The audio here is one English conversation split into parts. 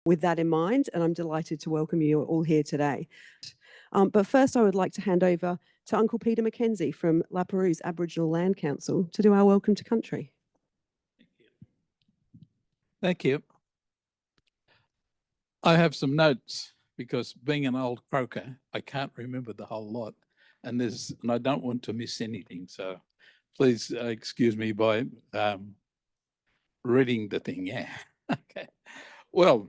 with that in mind, and I'm delighted to welcome you all here today. But first, I would like to hand over to Uncle Peter Mackenzie from La Perouse Aboriginal Land Council to do our Welcome to Country. Thank you. I have some notes because being an old croaker, I can't remember the whole lot, and I don't want to miss anything. So please excuse me by reading the thing. Yeah. Okay. Well,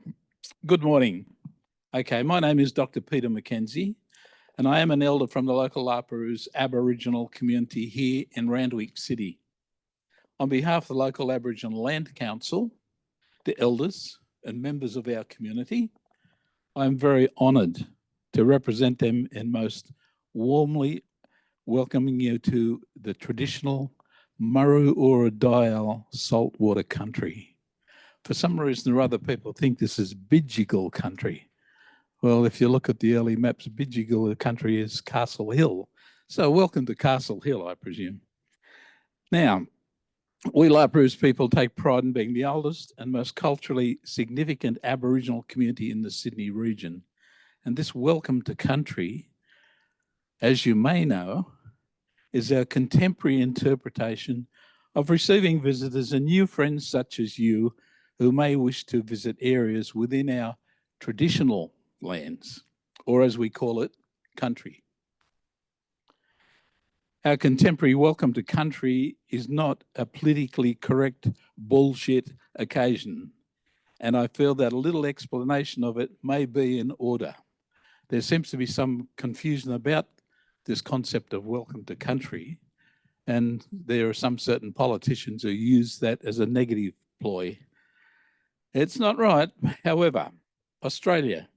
good morning. Okay, my name is Dr. Peter Mackenzie, and I am an elder from the local La Perouse Aboriginal community here in Randwick City. On behalf of the local Aboriginal Land Council, the elders and members of our community, I'm very honoured to represent them in most warmly welcoming you to the traditional Murru-ura-Dial saltwater country. For some reason or other, people think this is Bidjigal country. Well, if you look at the early maps, Bidjigal country is Castle Hill. So welcome to Castle Hill, I presume. Now, we La Perouse people take pride in being the oldest and most culturally significant Aboriginal community in the Sydney region. And this welcome to country, as you may know, is our contemporary interpretation of receiving visitors and new friends such as you who may wish to visit areas within our traditional lands, or as we call it, country. Our contemporary welcome to country is not a politically correct bullshit occasion, and I feel that a little explanation of it may be in order. There seems to be some confusion about this concept of welcome to country, and there are some certain politicians who use that as a negative ploy. It's not right. However, Australia,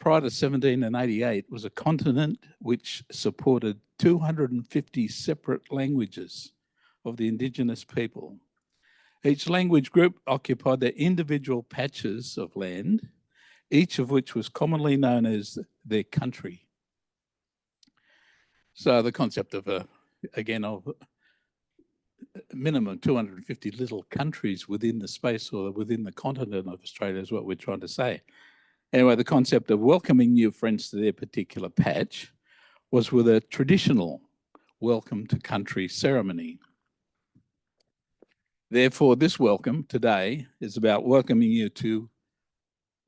prior to 1788, was a continent which supported 250 separate languages of the Indigenous people. Each language group occupied their individual patches of land, each of which was commonly known as their country. So the concept of a minimum 250 little countries within the space or within the continent of Australia is what we're trying to say. Anyway, the concept of welcoming new friends to their particular patch was with a traditional welcome to country ceremony. Therefore, this welcome today is about welcoming you to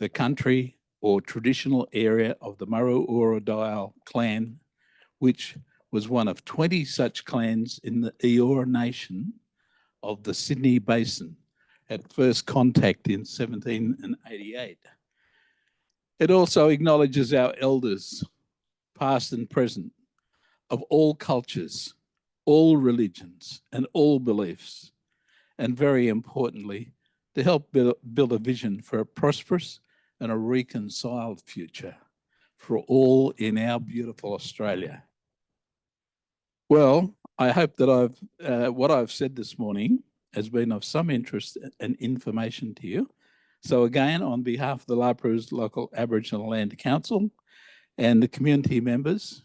the country or traditional area of the Murru-ura-Dial clan, which was one of 20 such clans in the Eora Nation of the Sydney Basin at first contact in 1788. It also acknowledges our elders, past and present, of all cultures, all religions, and all beliefs, and very importantly, to help build a vision for a prosperous and a reconciled future for all in our beautiful Australia. Well, I hope that what I've said this morning has been of some interest and information to you. So again, on behalf of the La Perouse Local Aboriginal Land Council and the community members,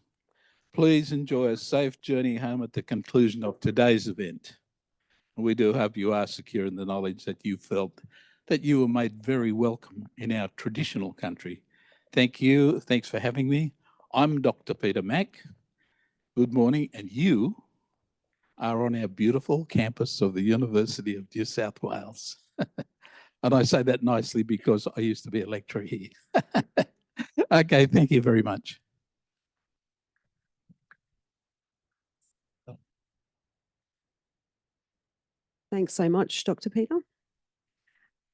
please enjoy a safe journey home at the conclusion of today's event. And we do hope you are secure in the knowledge that you felt that you were made very welcome in our traditional country. Thank you. Thanks for having me. I'm Dr. Peter Mack. Good morning. And you are on our beautiful campus of the University of New South Wales. And I say that nicely because I used to be a lecturer here. Okay, thank you very much. Thanks so much, Dr. Peter.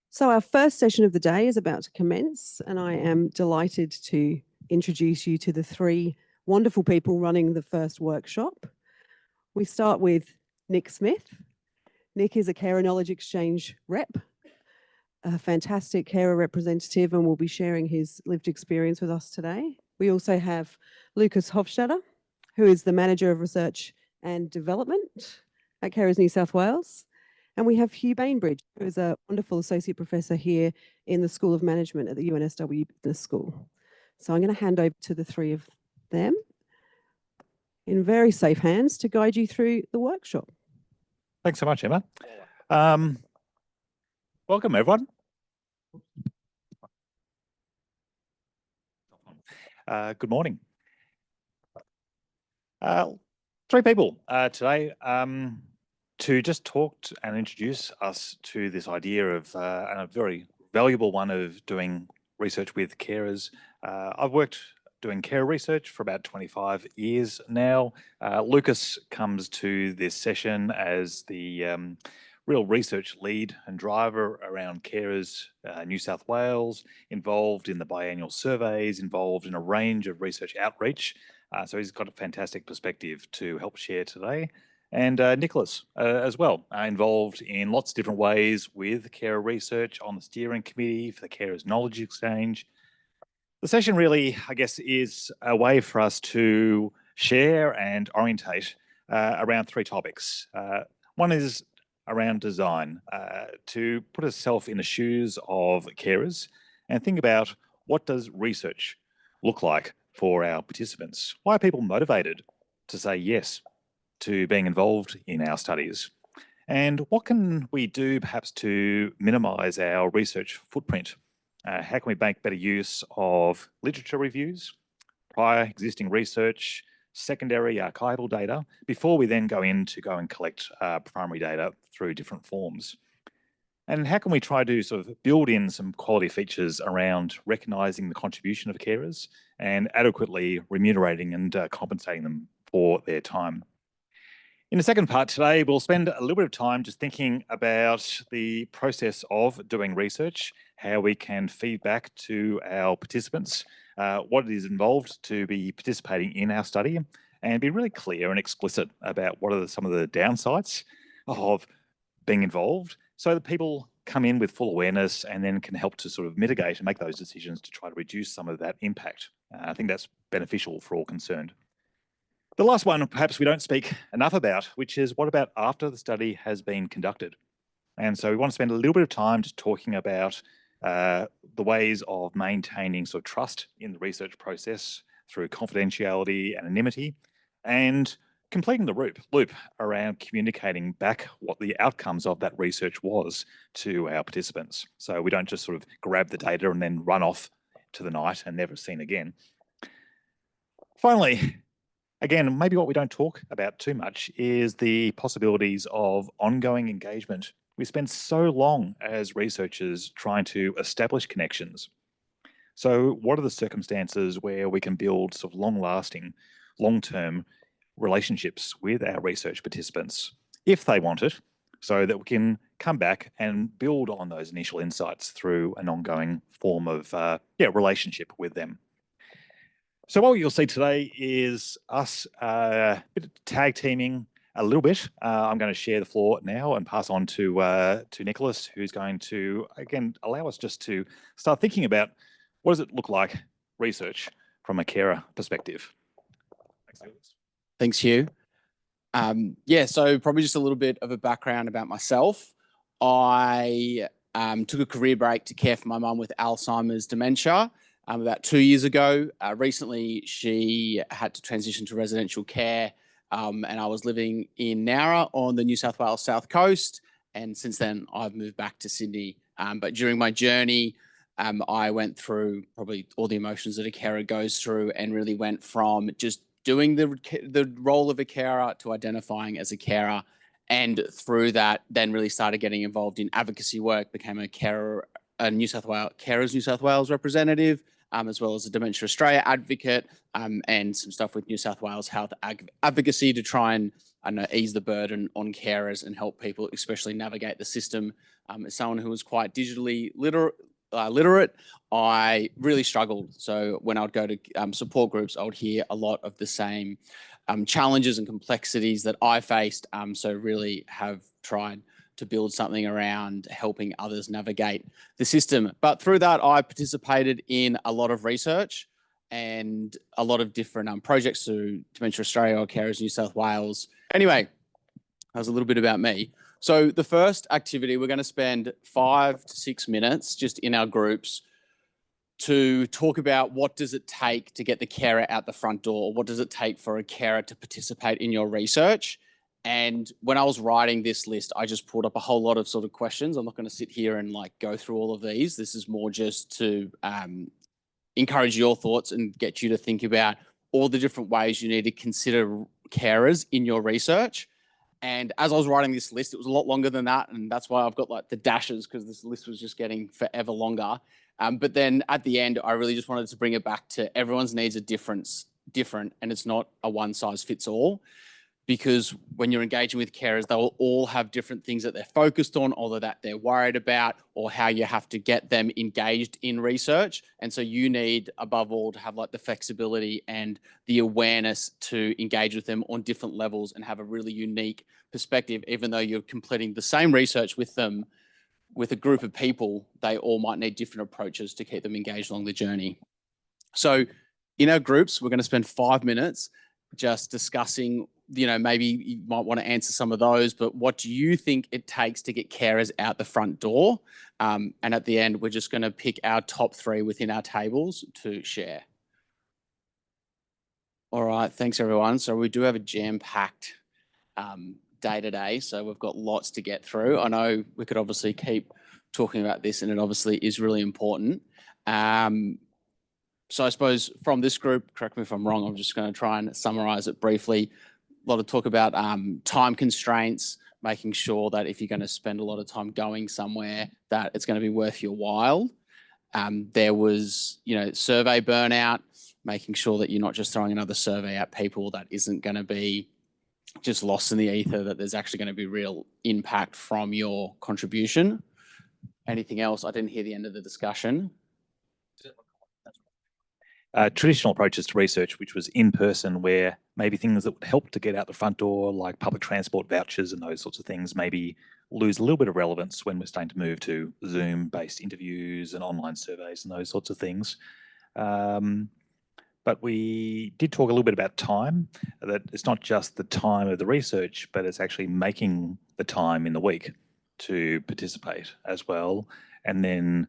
So our first session of the day is about to commence, and I am delighted to introduce you to the three wonderful people running the first workshop. We start with Nick Smith. Nick is a Carer Knowledge Exchange rep, a fantastic carer representative, and will be sharing his lived experience with us today. We also have Lukas Hofstätter, who is the Manager of Research and Development at Carers New South Wales. And we have Hugh Bainbridge, who is a wonderful associate professor here in the School of Management at the UNSW Business School. So I'm going to hand over to the three of them in very safe hands to guide you through the workshop. Thanks so much, Emma. Welcome, everyone. Good morning. Three people today to just talk and introduce us to this idea of and a very valuable one of doing research with carers. I've worked doing care research for about 25 years now. Lukas comes to this session as the real research lead and driver around carers New South Wales, involved in the biannual surveys, involved in a range of research outreach. So he's got a fantastic perspective to help share today. And Nicholas as well, involved in lots of different ways with carer research on the steering committee for the Carers Knowledge Exchange. The session really, I guess, is a way for us to share and orientate around three topics. One is around design, to put ourselves in the shoes of carers and think about what does research look like for our participants? Why are people motivated to say yes to being involved in our studies? And what can we do perhaps to minimise our research footprint? How can we make better use of literature reviews, prior existing research, secondary archival data, before we then go and collect primary data through different forms? And how can we try to sort of build in some quality features around recognising the contribution of carers and adequately remunerating and compensating them for their time? In the second part today, we'll spend a little bit of time just thinking about the process of doing research, how we can feed back to our participants, what it is involved to be participating in our study, and be really clear and explicit about what are some of the downsides of being involved, so that people come in with full awareness and then can help to sort of mitigate and make those decisions to try to reduce some of that impact. I think that's beneficial for all concerned. The last one, perhaps we don't speak enough about, which is what about after the study has been conducted? And so we want to spend a little bit of time just talking about the ways of maintaining sort of trust in the research process through confidentiality, anonymity, and completing the loop around communicating back what the outcomes of that research was to our participants. So we don't just sort of grab the data and then run off to the night and never seen again. Finally, again, maybe what we don't talk about too much is the possibilities of ongoing engagement. We spend so long as researchers trying to establish connections. So what are the circumstances where we can build sort of long-lasting, long-term relationships with our research participants, if they want it, so that we can come back and build on those initial insights through an ongoing form of relationship with them? So what you'll see today is us tag teaming a little bit. I'm going to share the floor now and pass on to Nicholas, who's going to, again, allow us just to start thinking about what does it look like, research from a carer perspective. Thanks, Nicholas. Thanks, Hugh. So probably just a little bit of a background about myself. I took a career break to care for my mum with Alzheimer's dementia about 2 years ago. Recently, she had to transition to residential care, and I was living in Nowra on the New South Wales South Coast. And since then, I've moved back to Sydney. But during my journey, I went through probably all the emotions that a carer goes through, and really went from just doing the role of a carer to identifying as a carer. And through that, then really started getting involved in advocacy work, became a carer, Carers New South Wales representative, as well as a Dementia Australia advocate, and some stuff with New South Wales Health Advocacy to try and ease the burden on carers and help people, especially navigate the system. As someone who was quite digitally literate, I really struggled. So when I would go to support groups, I would hear a lot of the same challenges and complexities that I faced. So really have tried to build something around helping others navigate the system. But through that, I participated in a lot of research and a lot of different projects through Dementia Australia or Carers New South Wales. Anyway, that was a little bit about me. So the first activity, we're going to spend 5 to 6 minutes just in our groups to talk about what does it take to get the carer out the front door? What does it take for a carer to participate in your research? And when I was writing this list, I just pulled up a whole lot of sort of questions. I'm not going to sit here and go through all of these. This is more just to encourage your thoughts and get you to think about all the different ways you need to consider carers in your research. And as I was writing this list, it was a lot longer than that. And that's why I've got like the dashes, because this list was just getting forever longer. But then at the end, I really just wanted to bring it back to everyone's needs are different, and it's not a one size fits all. Because when you're engaging with carers, they will all have different things that they're focused on, or that they're worried about, or how you have to get them engaged in research. And so you need, above all, to have like the flexibility and the awareness to engage with them on different levels and have a really unique perspective. Even though you're completing the same research with them, with a group of people, they all might need different approaches to keep them engaged along the journey. So in our groups, we're going to spend 5 minutes just discussing, maybe you might want to answer some of those, but what do you think it takes to get carers out the front door? And at the end, we're just going to pick our top 3 within our tables to share. All right, thanks everyone. So we do have a jam-packed day today, so we've got lots to get through. I know we could obviously keep talking about this, and it obviously is really important. So I suppose from this group, correct me if I'm wrong, I'm just going to try and summarize it briefly. A lot of talk about time constraints, making sure that if you're going to spend a lot of time going somewhere, that it's going to be worth your while. There was, survey burnout, making sure that you're not just throwing another survey at people that isn't going to be just lost in the ether, that there's actually going to be real impact from your contribution. Anything else? I didn't hear the end of the discussion. Traditional approaches to research, which was in person, where maybe things that would help to get out the front door, like public transport vouchers and those sorts of things, maybe lose a little bit of relevance when we're starting to move to Zoom-based interviews and online surveys and those sorts of things. But we did talk a little bit about time, that it's not just the time of the research, but it's actually making the time in the week to participate as well. And then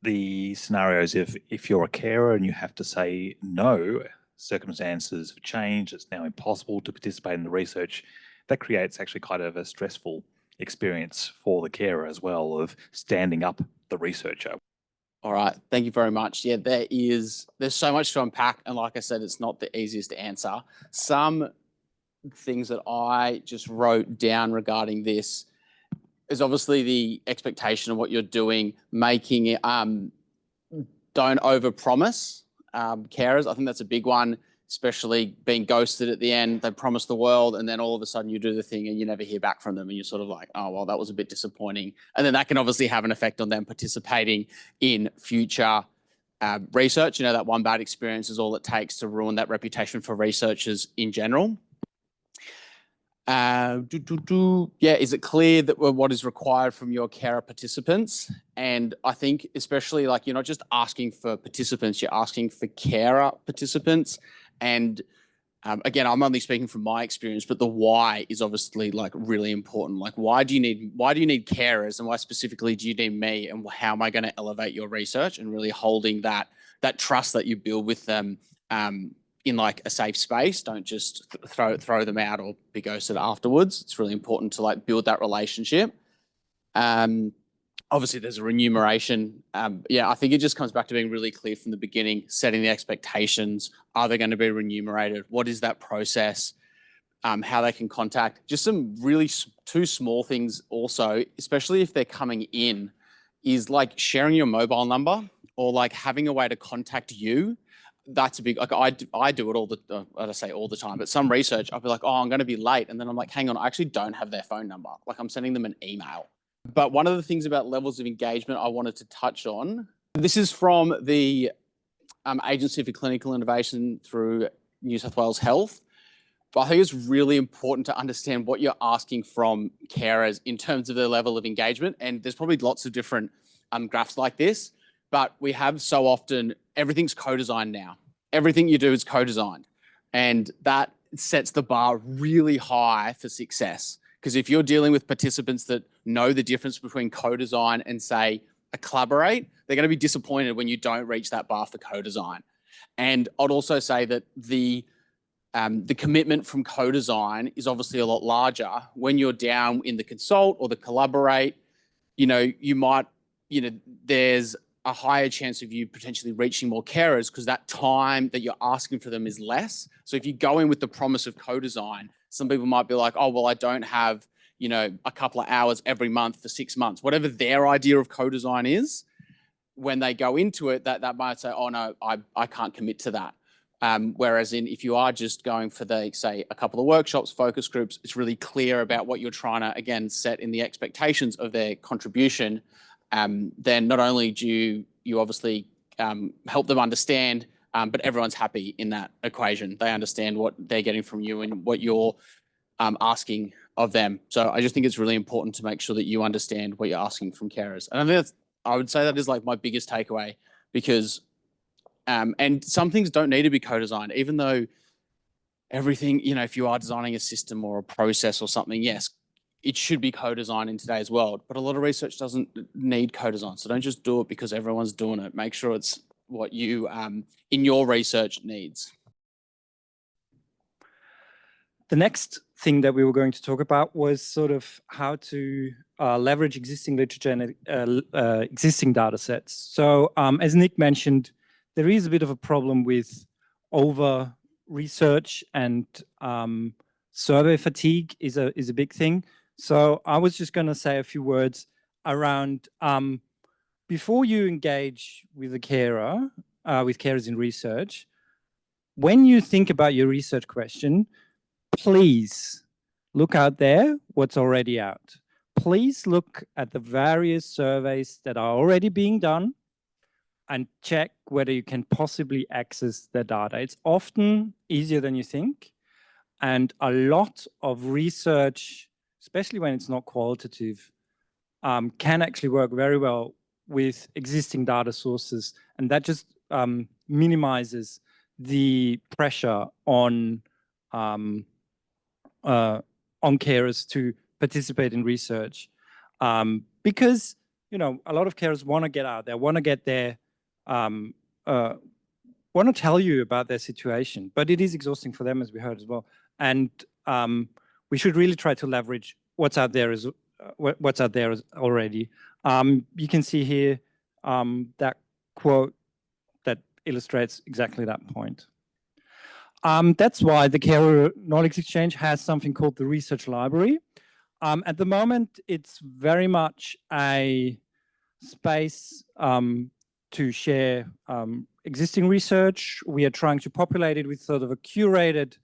the scenarios, if you're a carer and you have to say no, circumstances have changed, it's now impossible to participate in the research, that creates actually quite of a stressful experience for the carer as well, of standing up the researcher. All right, thank you very much. Yeah, there's so much to unpack, and like I said, it's not the easiest to answer. Some things that I just wrote down regarding this is obviously the expectation of what you're doing, making it, don't overpromise carers. I think that's a big one, especially being ghosted at the end. They promise the world, and then all of a sudden you do the thing and you never hear back from them, and you're sort of like, oh, well, that was a bit disappointing. And then that can obviously have an effect on them participating in future research. That one bad experience is all it takes to ruin that reputation for researchers in general. Yeah, is it clear that what is required from your carer participants? And I think especially like you're not just asking for participants, you're asking for carer participants. And again, I'm only speaking from my experience, but the why is obviously like really important. Like, why do you need carers, and why specifically do you need me, and how am I going to elevate your research, and really holding that trust that you build with them in like a safe space. Don't just throw them out or be ghosted afterwards. It's really important to like build that relationship. Obviously there's a remuneration. Yeah, I think it just comes back to being really clear from the beginning, setting the expectations. Are they going to be remunerated? What is that process? How they can contact. Just some really 2 small things also, especially if they're coming in, is like sharing your mobile number, or like having a way to contact you. That's a big, like I do it all the time, but some research, I'll be like, oh, I'm going to be late. And then I'm like, hang on, I actually don't have their phone number. Like I'm sending them an email. But one of the things about levels of engagement I wanted to touch on, this is from the Agency for Clinical Innovation through New South Wales Health. But I think it's really important to understand what you're asking from carers in terms of their level of engagement. And there's probably lots of different graphs like this, but we have so often, everything's co-designed now. Everything you do is co-designed. And that sets the bar really high for success. Because if you're dealing with participants that know the difference between co-design and say a collaborate, they're going to be disappointed when you don't reach that bar for co-design. And I'd also say that the commitment from co-design is obviously a lot larger. When you're down in the consult or the collaborate, you might, there's a higher chance of you potentially reaching more carers because that time that you're asking for them is less. So if you go in with the promise of co-design, some people might be like, oh, well, I don't have, you know, a couple of hours every month for 6 months, whatever their idea of co-design is. When they go into it, that might say, oh no, I can't commit to that. Whereas if you are just going for say a couple of workshops, focus groups, it's really clear about what you're trying to, again, set in the expectations of their contribution. Then not only do you obviously help them understand, but everyone's happy in that equation. They understand what they're getting from you and what you're asking of them. So I just think it's really important to make sure that you understand what you're asking from carers. And I think I would say that is like my biggest takeaway, because and some things don't need to be co-designed, even though everything, you know, if you are designing a system or a process or something, yes, it should be co-designed in today's world, but a lot of research doesn't need co-design. So don't just do it because everyone's doing it. Make sure it's what you, in your research, needs. The next thing that we were going to talk about was sort of how to leverage existing literature and existing data sets. So as Nick mentioned, there is a bit of a problem with over research, and survey fatigue is a big thing. So I was just going to say a few words around before you engage with a carer, with carers in research. When you think about your research question, please look out there what's already out. Please look at the various surveys that are already being done and check whether you can possibly access the data. It's often easier than you think. And a lot of research, especially when it's not qualitative, can actually work very well with existing data sources. And that just minimizes the pressure on carers to participate in research, because, you know, a lot of carers want to get out there, want to get there, want to tell you about their situation, but it is exhausting for them, as we heard as well. And we should really try to leverage what's out there already. You can see here that quote that illustrates exactly that point. That's why the Carer Knowledge Exchange has something called the Research Library. At the moment, it's very much a space to share existing research. We are trying to populate it with sort of a curated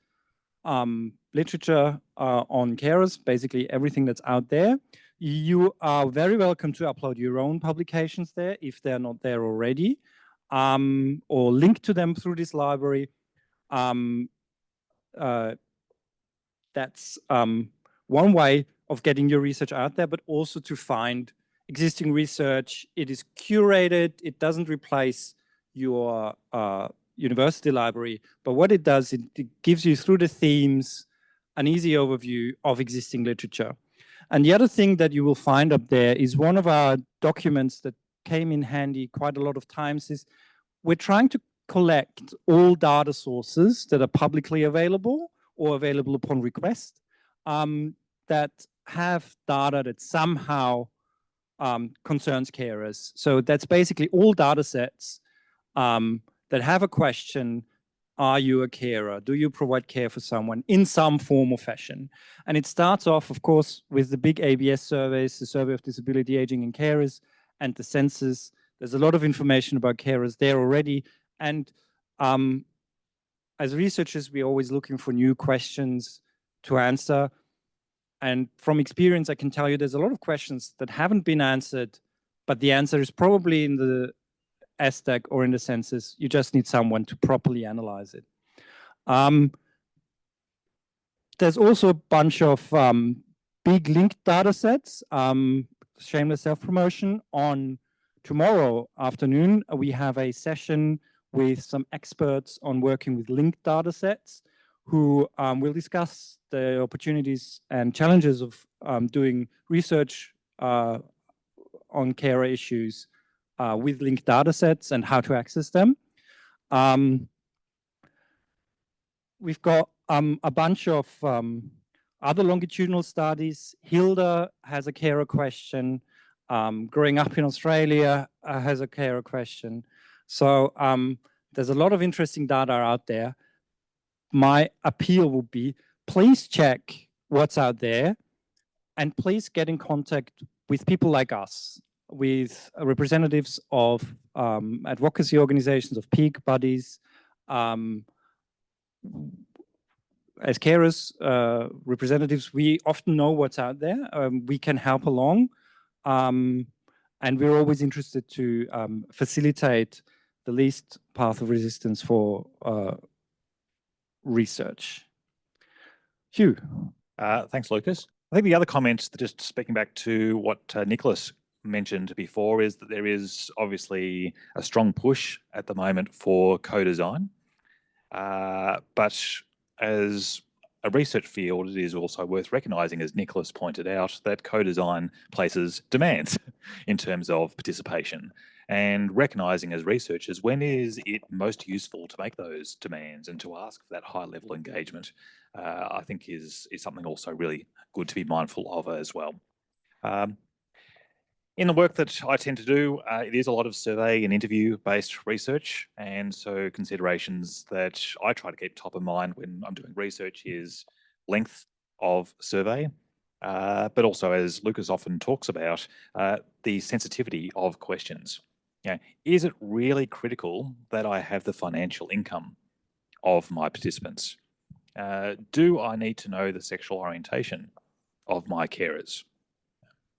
literature on carers, basically everything that's out there. You are very welcome to upload your own publications there if they're not there already, or link to them through this library. That's one way of getting your research out there, but also to find existing research. It is curated. It doesn't replace your university library, but what it does, it gives you through the themes an easy overview of existing literature. And the other thing that you will find up there is one of our documents that came in handy quite a lot of times is we're trying to collect all data sources that are publicly available or available upon request, that have data that somehow concerns carers. So that's basically all data sets that have a question: are you a carer? Do you provide care for someone in some form or fashion? And it starts off, of course, with the big ABS surveys, the Survey of Disability, Aging and Carers, and the census. There's a lot of information about carers there already. And as researchers, we're always looking for new questions to answer. And from experience, I can tell you there's a lot of questions that haven't been answered, but the answer is probably in the SDAG or in the census. You just need someone to properly analyze it. There's also a bunch of big linked data sets. Shameless self-promotion. On tomorrow afternoon, we have a session with some experts on working with linked data sets who will discuss the opportunities and challenges of doing research on carer issues with linked data sets and how to access them. We've got a bunch of other longitudinal studies. Hilda has a carer question. growing up in Australia has a carer question. So there's a lot of interesting data out there. My appeal would be, please check what's out there and please get in contact with people like us, with representatives of advocacy organizations, of peak bodies, as carers, representatives, we often know what's out there. We can help along. And we're always interested to facilitate the least path of resistance for research. Hugh. Thanks, Lucas. I think the other comment, just speaking back to what Nicholas mentioned before, is that there is obviously a strong push at the moment for co-design. But as a research field, it is also worth recognising, as Nicholas pointed out, that co-design places demands in terms of participation, and recognising as researchers when is it most useful to make those demands and to ask for that high level engagement, I think is something also really good to be mindful of as well. In the work that I tend to do, it is a lot of survey and interview-based research, and so considerations that I try to keep top of mind when I'm doing research is length of survey, but also, as Lucas often talks about, the sensitivity of questions. You know, is it really critical that I have the financial income of my participants? Do I need to know the sexual orientation of my carers?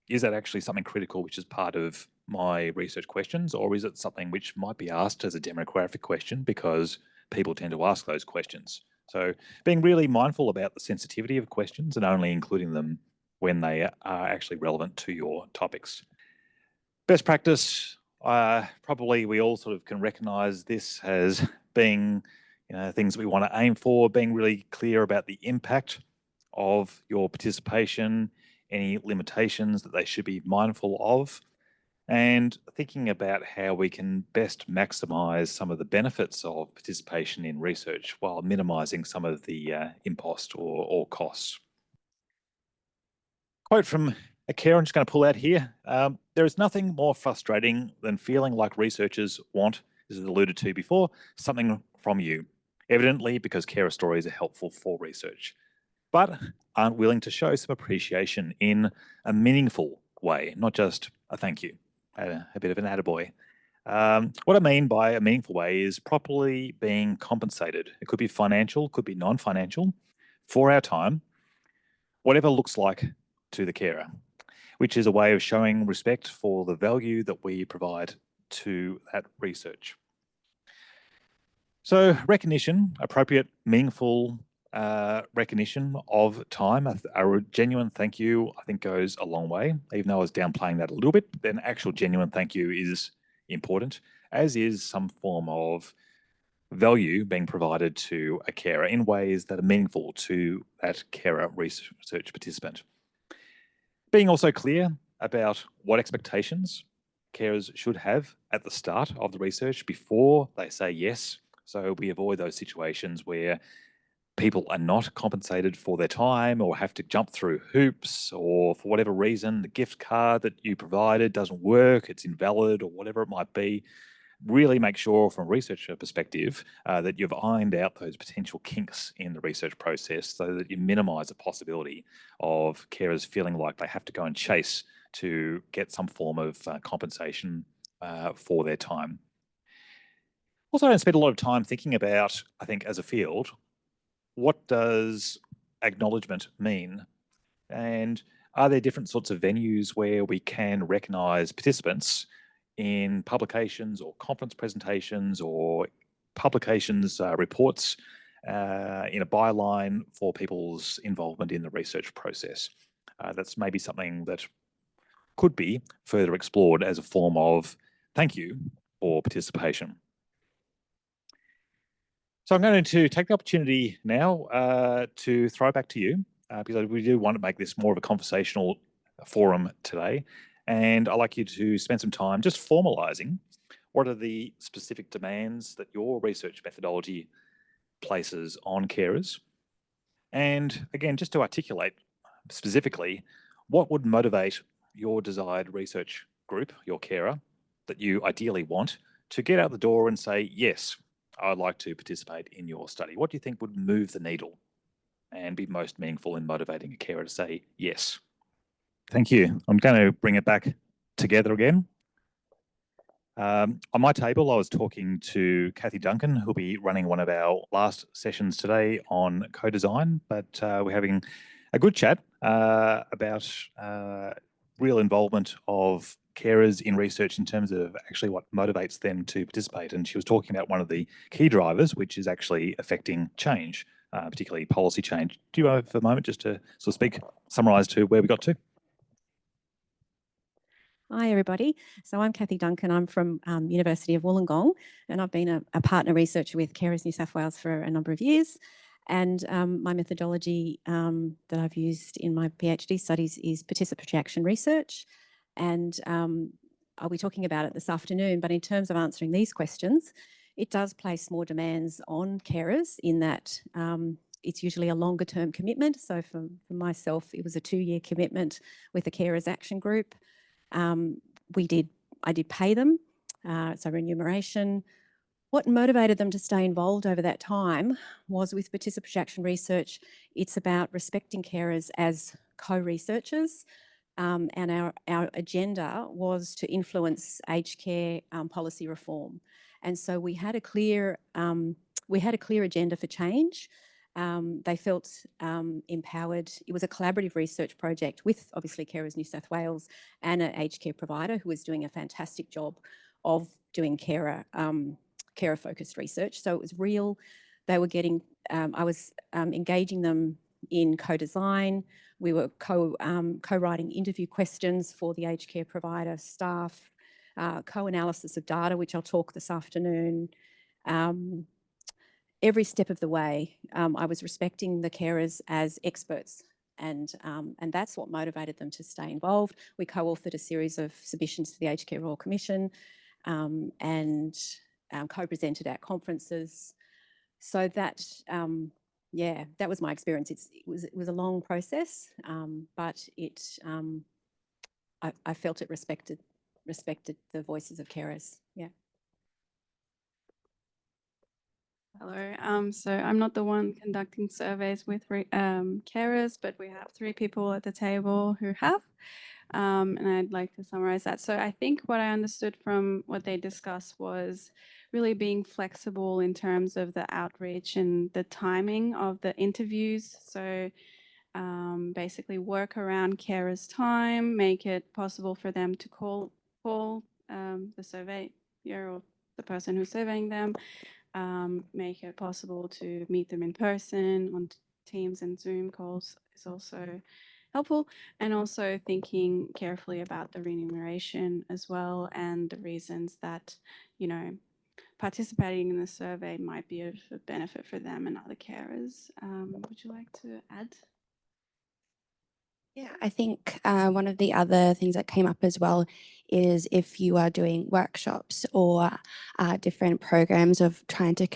Is that actually something critical which is part of my research questions, or is it something which might be asked as a demographic question because people tend to ask those questions? So being really mindful about the sensitivity of questions and only including them when they are actually relevant to your topics. Best practice, probably we all sort of can recognise this as being, you know, things we want to aim for, being really clear about the impact of your participation, any limitations that they should be mindful of, and thinking about how we can best maximise some of the benefits of participation in research while minimising some of the impost or costs. Quote from a carer I'm just going to pull out here. There is nothing more frustrating than feeling like researchers want, as alluded to before, something from you, evidently because carer stories are helpful for research, but aren't willing to show some appreciation in a meaningful way, not just a thank you, a bit of an attaboy. What I mean by a meaningful way is properly being compensated. It could be financial, could be non-financial, for our time, whatever looks like to the carer, which is a way of showing respect for the value that we provide to that research. So recognition, appropriate, meaningful recognition of time, a genuine thank you, I think goes a long way. Even though I was downplaying that a little bit, then actual genuine thank you is important, as is some form of value being provided to a carer in ways that are meaningful to that carer research participant. Being also clear about what expectations carers should have at the start of the research before they say yes. So we avoid those situations where people are not compensated for their time or have to jump through hoops, or for whatever reason, the gift card that you provided doesn't work, it's invalid, or whatever it might be. Really make sure from a researcher perspective that you've ironed out those potential kinks in the research process so that you minimise the possibility of carers feeling like they have to go and chase to get some form of compensation for their time. Also, I don't spend a lot of time thinking about, I think, as a field, what does acknowledgement mean? And are there different sorts of venues where we can recognise participants in publications or conference presentations or publications, reports, in a byline for people's involvement in the research process? That's maybe something that could be further explored as a form of thank you for participation. So I'm going to take the opportunity now to throw it back to you, because we do want to make this more of a conversational forum today. And I'd like you to spend some time just formalising what are the specific demands that your research methodology places on carers. And again, just to articulate specifically, what would motivate your desired research group, your carer, that you ideally want, to get out the door and say, yes, I'd like to participate in your study? What do you think would move the needle and be most meaningful in motivating a carer to say yes? Thank you. I'm going to bring it back together again. On my table, I was talking to Kathy Duncan, who'll be running one of our last sessions today on co-design, but we're having a good chat about real involvement of carers in research in terms of actually what motivates them to participate. And she was talking about one of the key drivers, which is actually affecting change, particularly policy change. Do you have a moment just to sort of speak, summarise to where we got to? Hi, everybody. So I'm Kathy Duncan. I'm from University of Wollongong, and I've been a partner researcher with Carers New South Wales for a number of years. And my methodology that I've used in my PhD studies is participatory action research. And I'll be talking about it this afternoon. But in terms of answering these questions, it does place more demands on carers in that it's usually a longer term commitment. So for myself, it was a 2-year commitment with the Carers Action Group. I did pay them, so remuneration. What motivated them to stay involved over that time was with participatory action research, it's about respecting carers as co-researchers, and our agenda was to influence aged care policy reform. And so we had a clear agenda for change. They felt empowered. It was a collaborative research project with obviously Carers New South Wales and an aged care provider who was doing a fantastic job of doing carer-focused research. So it was real. They were getting, I was engaging them in co-design. We were co-writing interview questions for the aged care provider staff, co-analysis of data, which I'll talk this afternoon. Every step of the way, I was respecting the carers as experts, and that's what motivated them to stay involved. We co-authored a series of submissions to the Aged Care Royal Commission and co-presented at conferences. So that, that was my experience. It was a long process, but I felt it respected the voices of carers. Yeah. Hello, so I'm not the one conducting surveys with carers, but we have 3 people at the table who have, and I'd like to summarize that. So I think what I understood from what they discussed was really being flexible in terms of the outreach and the timing of the interviews. So basically work around carers' time, make it possible for them to call the surveyor or the person who's surveying them, make it possible to meet them in person on Teams and Zoom calls is also helpful, and also thinking carefully about the remuneration as well and the reasons that, you know, participating in the survey might be of a benefit for them and other carers. Would you like to add? Yeah, I think one of the other things that came up as well is if you are doing workshops or different programs of trying to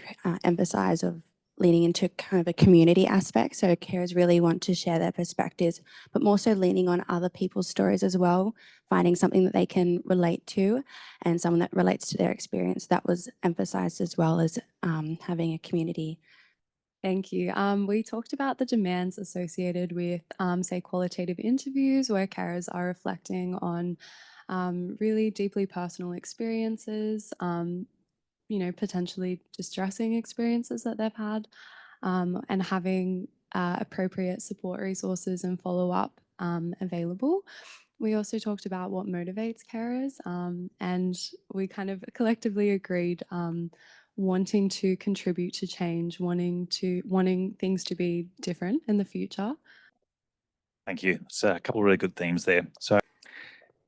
emphasize of leaning into kind of a community aspect. So carers really want to share their perspectives, but more so leaning on other people's stories as well, finding something that they can relate to and someone that relates to their experience. That was emphasized as well as having a community. Thank you. We talked about the demands associated with, say, qualitative interviews where carers are reflecting on really deeply personal experiences, you know, potentially distressing experiences that they've had, and having appropriate support resources and follow-up available. We also talked about what motivates carers, and we kind of collectively agreed wanting to contribute to change, wanting things to be different in the future. Thank you. It's a couple of really good themes there. So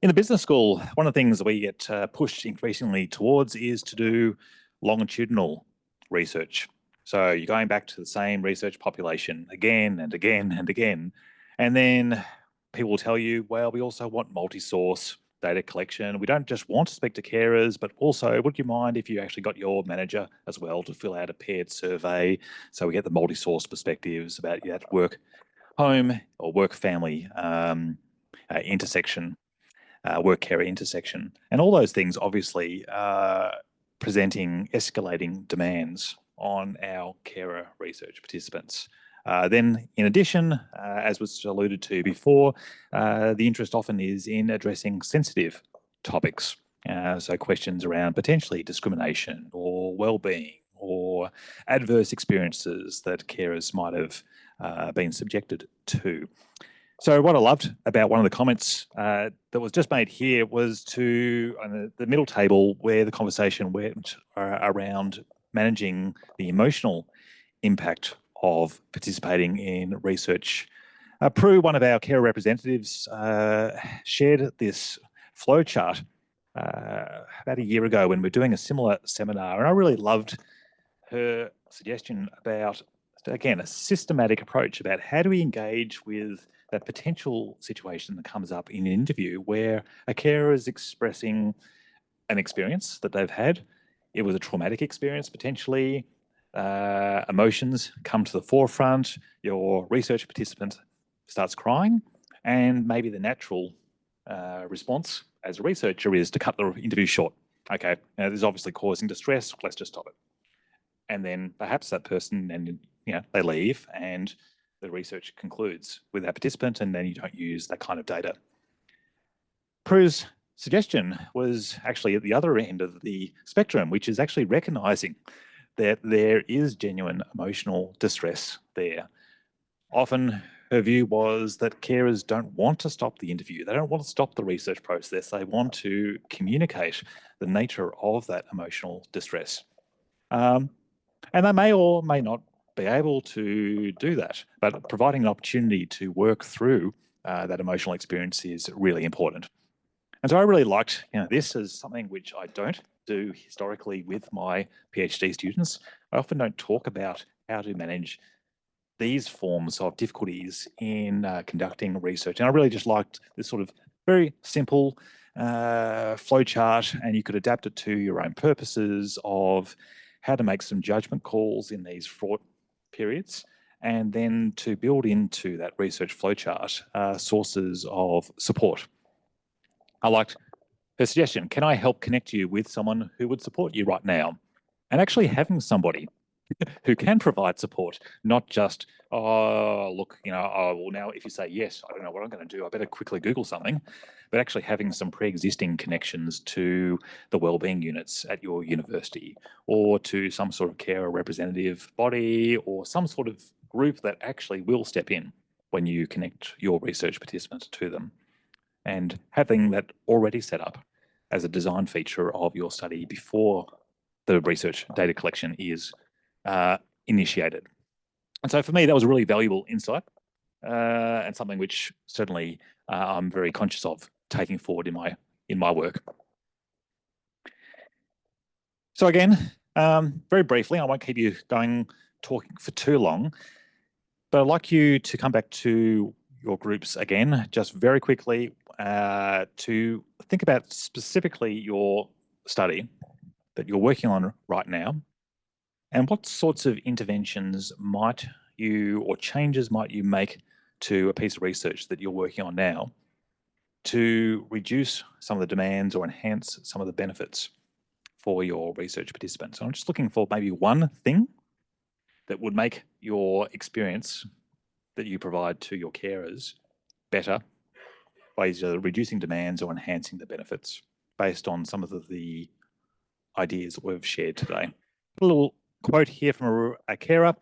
in the business school, one of the things that we get pushed increasingly towards is to do longitudinal research. So you're going back to the same research population again and again and again. And then people will tell you, well, we also want multi-source data collection. We don't just want to speak to carers, but also would you mind if you actually got your manager as well to fill out a paired survey so we get the multi-source perspectives about that work home or work family intersection. work carer intersection. And all those things obviously presenting escalating demands on our carer research participants. Then, in addition, as was alluded to before, the interest often is in addressing sensitive topics. So questions around potentially discrimination or well-being or adverse experiences that carers might have been subjected to. So what I loved about one of the comments that was just made here was to the middle table where the conversation went around managing the emotional impact of participating in research. Prue, one of our care representatives, shared this flowchart about a year ago when we were doing a similar seminar, and I really loved her suggestion about, again, a systematic approach about how do we engage with that potential situation that comes up in an interview where a carer is expressing an experience that they've had. It was a traumatic experience potentially. Emotions come to the forefront. Your research participant starts crying, and maybe the natural response as a researcher is to cut the interview short. Okay, now this is obviously causing distress. Let's just stop it. And then perhaps that person, and they leave, and the research concludes with that participant, and then you don't use that kind of data. Prue's suggestion was actually at the other end of the spectrum, which is actually recognising that there is genuine emotional distress there. Often her view was that carers don't want to stop the interview. They don't want to stop the research process. They want to communicate the nature of that emotional distress. And they may or may not be able to do that, but providing an opportunity to work through that emotional experience is really important. And so I really liked this as something which I don't do historically with my PhD students. I often don't talk about how to manage these forms of difficulties in conducting research. And I really just liked this sort of very simple flowchart, and you could adapt it to your own purposes of how to make some judgment calls in these fraught periods, and then to build into that research flowchart sources of support. I liked her suggestion. Can I help connect you with someone who would support you right now? And actually having somebody who can provide support, not just, oh, look, well, now if you say yes, I don't know what I'm going to do. I better quickly Google something. But actually having some pre-existing connections to the wellbeing units at your university, or to some sort of care representative body, or some sort of group that actually will step in when you connect your research participants to them. And having that already set up as a design feature of your study before the research data collection is initiated. And so for me, that was a really valuable insight and something which certainly I'm very conscious of taking forward in my work. So again, very briefly, I won't keep you talking for too long, but I'd like you to come back to your groups again, just very quickly, to think about specifically your study that you're working on right now, and what sorts of interventions might you, or changes might you make to a piece of research that you're working on now to reduce some of the demands or enhance some of the benefits for your research participants. So I'm just looking for maybe one thing that would make your experience that you provide to your carers better by either reducing demands or enhancing the benefits based on some of the ideas that we've shared today. A little quote here from a carer,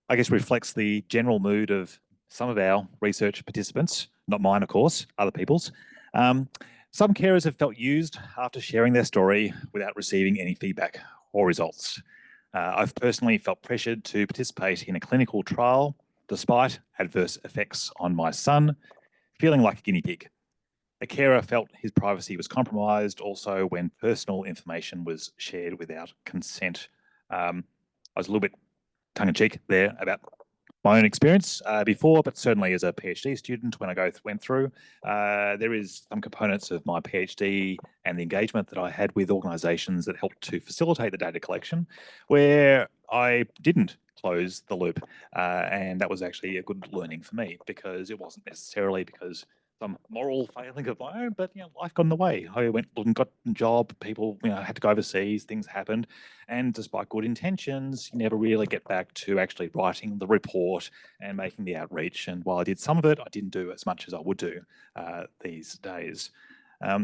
I guess reflects the general mood of some of our research participants, not mine, of course, other people's. Some carers have felt used after sharing their story without receiving any feedback or results. I've personally felt pressured to participate in a clinical trial despite adverse effects on my son, feeling like a guinea pig. A carer felt his privacy was compromised also when personal information was shared without consent. I was a little bit tongue-in-cheek there about my own experience before, but certainly as a PhD student, when I went through, there is some components of my PhD and the engagement that I had with organisations that helped to facilitate the data collection where I didn't close the loop. And that was actually a good learning for me, because it wasn't necessarily because some moral failing of my own, but life got in the way. I went and got a job. People, had to go overseas. Things happened, and despite good intentions, you never really get back to actually writing the report and making the outreach. And while I did some of it, I didn't do as much as I would do these days.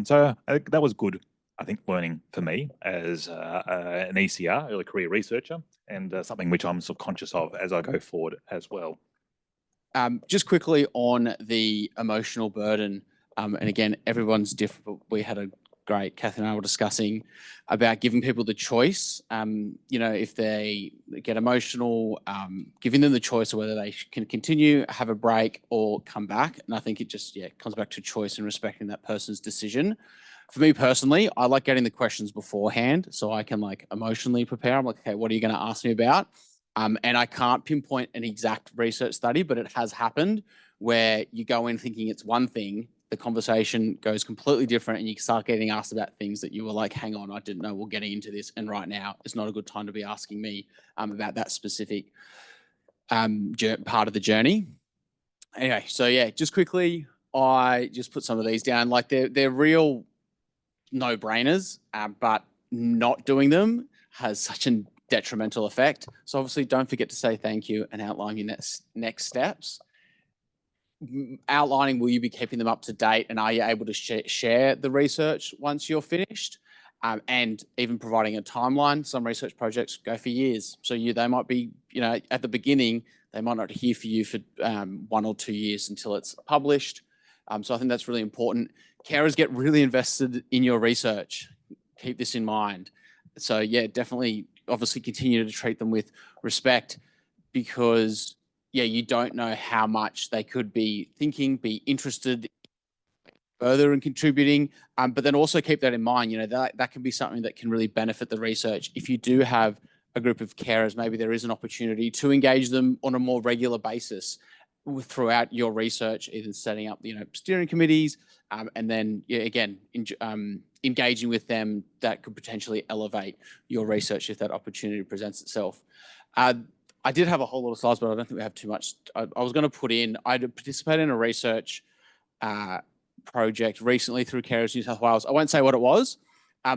So that was good, I think, learning for me as an ECR, early career researcher, and something which I'm sort of conscious of as I go forward as well. Just quickly on the emotional burden, and again, everyone's different, but we had a great, Kathy and I were discussing about giving people the choice, if they get emotional, giving them the choice of whether they can continue, have a break, or come back. And I think it just, comes back to choice and respecting that person's decision. For me personally, I like getting the questions beforehand so I can emotionally prepare. I'm like, okay, what are you going to ask me about? And I can't pinpoint an exact research study, but it has happened where you go in thinking it's one thing, the conversation goes completely different, and you start getting asked about things that you were like, hang on, I didn't know we're getting into this. And right now, it's not a good time to be asking me about that specific part of the journey. Anyway, so just quickly, I just put some of these down. They're real no-brainers, but not doing them has such a detrimental effect. So obviously don't forget to say thank you and outline your next steps. Outlining, will you be keeping them up to date, and are you able to share the research once you're finished? And even providing a timeline. Some research projects go for years. So they might be, at the beginning, they might not hear from you for 1 or 2 years until it's published. So I think that's really important. Carers get really invested in your research. Keep this in mind. So definitely, obviously continue to treat them with respect, because you don't know how much they could be thinking, be interested further in contributing, but then also keep that in mind. That can be something that can really benefit the research. If you do have a group of carers, maybe there is an opportunity to engage them on a more regular basis throughout your research, either setting up steering committees, and then again engaging with them. That could potentially elevate your research if that opportunity presents itself. I did have a whole lot of slides, but I don't think we have too much. I was going to put in, I participated in a research project recently through Carers New South Wales. I won't say what it was,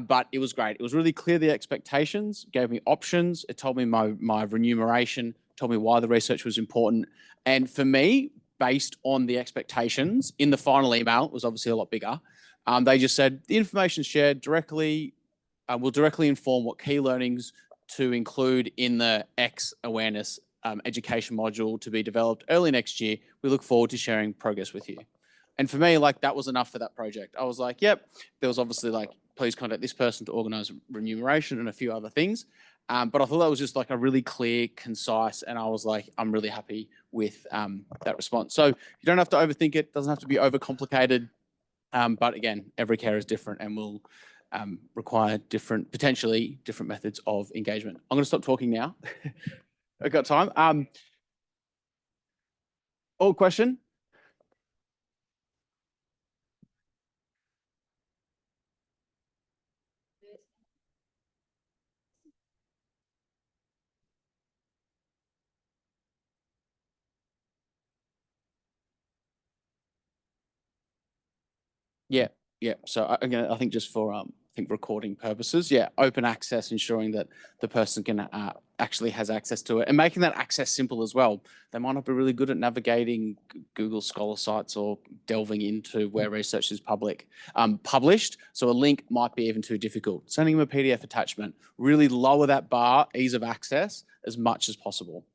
but it was great. It was really clear, the expectations, gave me options. It told me my remuneration, told me why the research was important. And for me, based on the expectations in the final email, it was obviously a lot bigger. They just said the information shared directly will directly inform what key learnings to include in the X awareness education module to be developed early next year. We look forward to sharing progress with you. And for me, that was enough for that project. I was like, yep, there was obviously please contact this person to organise remuneration and a few other things. But I thought that was just a really clear, concise, and I was like, I'm really happy with that response. So you don't have to overthink it. Doesn't have to be overcomplicated. But again, every care is different and will require potentially different methods of engagement. I'm going to stop talking now. I've got time. Question? Yeah. So again, I think just for recording purposes, open access, ensuring that the person can actually has access to it, and making that access simple as well. They might not be really good at navigating Google Scholar sites or delving into where research is published. So a link might be even too difficult. Sending them a PDF attachment, really lower that bar, ease of access as much as possible.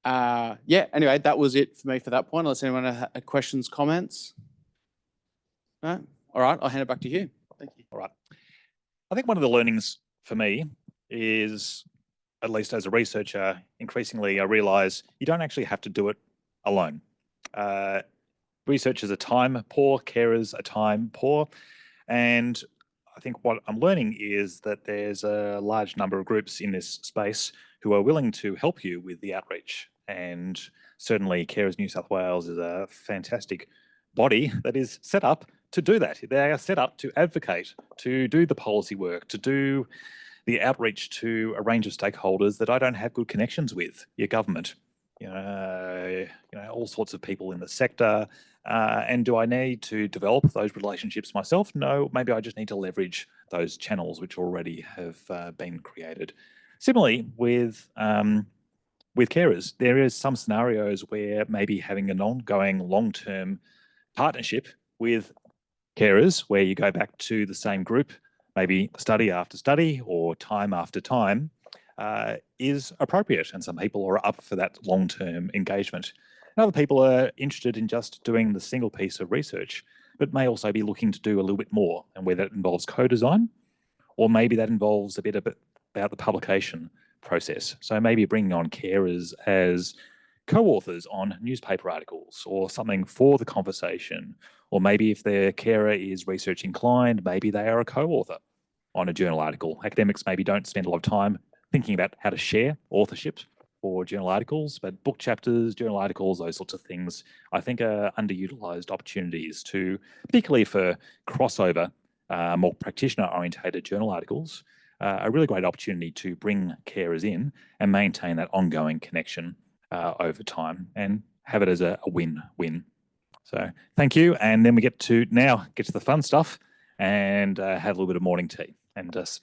Anyway, that was it for me for that point. Unless anyone has questions, comments. No? All right, I'll hand it back to Hugh. Thank you. All right. I think one of the learnings for me is, at least as a researcher, increasingly I realise you don't actually have to do it alone. Researchers are time poor, carers are time poor, and I think what I'm learning is that there's a large number of groups in this space who are willing to help you with the outreach, and certainly Carers New South Wales is a fantastic body that is set up to do that. They are set up to advocate, to do the policy work, to do the outreach to a range of stakeholders that I don't have good connections with. Your government, all sorts of people in the sector, And do I need to develop those relationships myself? No, maybe I just need to leverage those channels which already have been created. Similarly, with carers, there is some scenarios where maybe having an ongoing long-term partnership with carers where you go back to the same group, maybe study after study or time after time, is appropriate. And some people are up for that long-term engagement. And other people are interested in just doing the single piece of research, but may also be looking to do a little bit more, and whether that involves co-design, or maybe that involves a bit about the publication process. So maybe bringing on carers as co-authors on newspaper articles or something for the conversation. Or maybe if their carer is research inclined, maybe they are a co-author on a journal article. Academics maybe don't spend a lot of time thinking about how to share authorship for journal articles, but book chapters, journal articles, those sorts of things, I think are underutilized opportunities to, particularly for crossover, more practitioner-orientated journal articles, a really great opportunity to bring carers in and maintain that ongoing connection over time and have it as a win-win. So thank you. And then we get to the fun stuff and have a little bit of morning tea and just